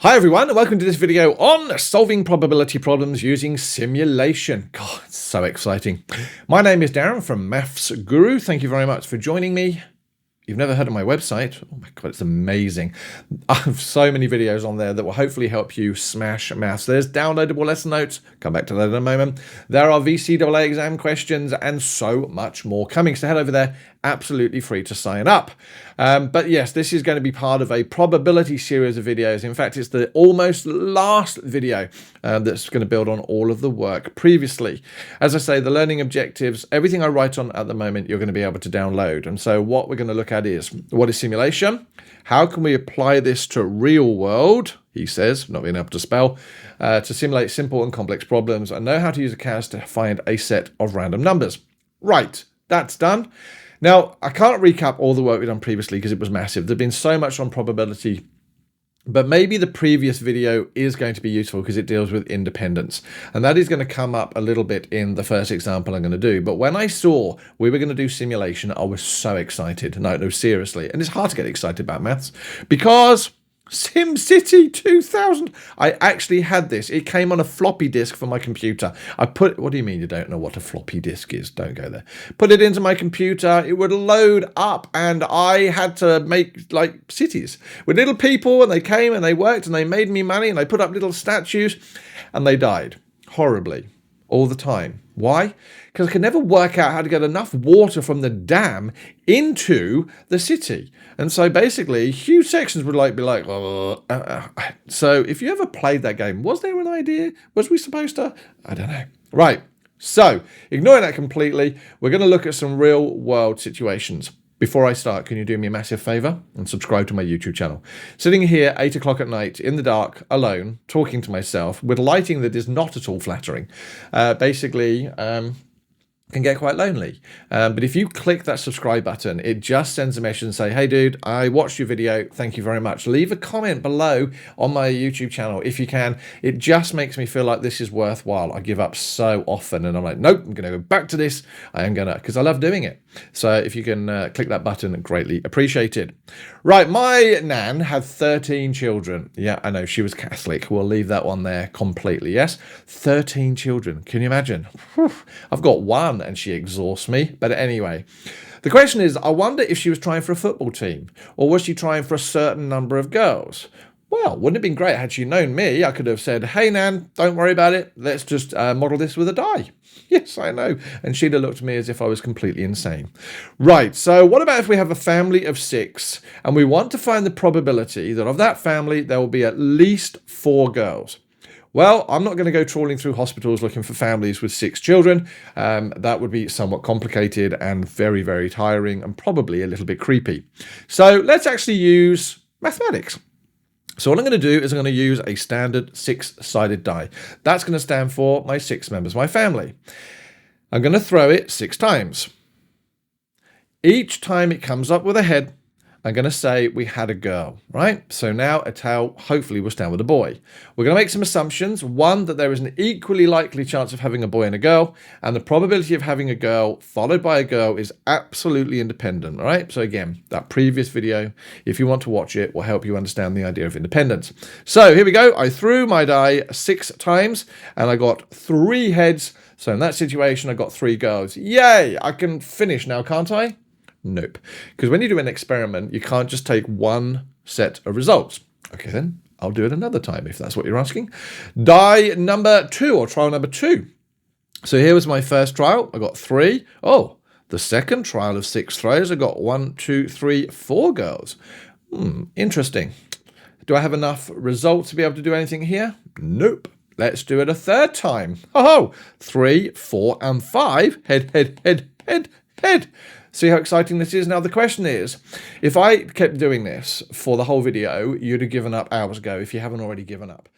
Hi everyone, and welcome to this video on solving probability problems using simulation. God, it's so exciting. My name is Darren from Maths Guru. Thank you very much for joining me. You've never heard of my website? Oh my God, it's amazing. I have so many videos on there that will hopefully help you smash maths. There's downloadable lesson notes. Come back to that in a moment. There are VCAA exam questions and so much more coming. So head over there. Absolutely free to sign up. But yes, this is going to be part of a probability series of videos. In fact, it's the almost last video that's going to build on all of the work previously. As I say, the learning objectives, everything I write on at the moment, you're going to be able to download. And so what we're going to look at is, what is simulation? How can we apply this to real world? He says, not being able to spell, to simulate simple and complex problems, and know how to use a CAS to find a set of random numbers. Right, that's done. Now, I can't recap all the work we've done previously because it was massive. There's been so much on probability, but maybe the previous video is going to be useful because it deals with independence. And that is going to come up a little bit in the first example I'm going to do. But when I saw we were going to do simulation, I was so excited. No, seriously. And it's hard to get excited about maths because SimCity 2000. I actually had this. It came on a floppy disk for my computer. What do you mean you don't know what a floppy disk is? Don't go there. Put it into my computer. It would load up and I had to make like cities with little people, and they came and they worked and they made me money and they put up little statues and they died horribly all the time. Why? Because I could never work out how to get enough water from the dam into the city. And so basically huge sections would be like, so if you ever played that game, was there an idea? Was we supposed to? I don't know. Right. So ignoring that completely, we're going to look at some real world situations. Before I start, can you do me a massive favor and subscribe to my YouTube channel? Sitting here 8 o'clock at night in the dark, alone, talking to myself with lighting that is not at all flattering, can get quite lonely. But if you click that subscribe button, it just sends a message and say, hey dude, I watched your video. Thank you very much. Leave a comment below on my YouTube channel if you can. It just makes me feel like this is worthwhile. I give up so often and I'm like, nope, I'm going to go back to this. I am going to, because I love doing it. So if you can click that button, greatly appreciated. Right, my nan had 13 children. Yeah, I know, she was Catholic. We'll leave that one there completely, yes? 13 children, can you imagine? Whew. I've got one and she exhausts me. But anyway, the question is, I wonder if she was trying for a football team, or was she trying for a certain number of girls? Well, wouldn't it have been great had she known me? I could have said, hey, Nan, don't worry about it. Let's just model this with a die. Yes, I know. And she'd have looked at me as if I was completely insane. Right, so what about if we have a family of 6 and we want to find the probability that of that family there will be at least 4 girls? Well, I'm not going to go trawling through hospitals looking for families with 6 children. That would be somewhat complicated and very, very tiring and probably a little bit creepy. So let's actually use mathematics. So what I'm going to do is I'm going to use a standard 6-sided die. That's going to stand for my 6 members of my family. I'm going to throw it 6 times. Each time it comes up with a head, I'm going to say we had a girl, right? So now a tail hopefully will stand with a boy. We're going to make some assumptions. One, that there is an equally likely chance of having a boy and a girl, and the probability of having a girl followed by a girl is absolutely independent, right? So again, that previous video, if you want to watch it, will help you understand the idea of independence. So here we go. I threw my die 6 times and I got 3 heads. So in that situation, I got 3 girls. Yay! I can finish now, can't I? Nope. Because when you do an experiment, you can't just take one set of results. Okay, then I'll do it another time if that's what you're asking. Die number 2, or trial number 2. So here was my first trial. I got 3. Oh, the second trial of 6 throws, I got 1, 2, 3, 4 girls. Interesting. Do I have enough results to be able to do anything here? Nope. Let's do it a third time. Oh, 3, 4, and 5. Head, head, head, head, head. See how exciting this is? Now the question is, if I kept doing this for the whole video, you'd have given up hours ago if you haven't already given up.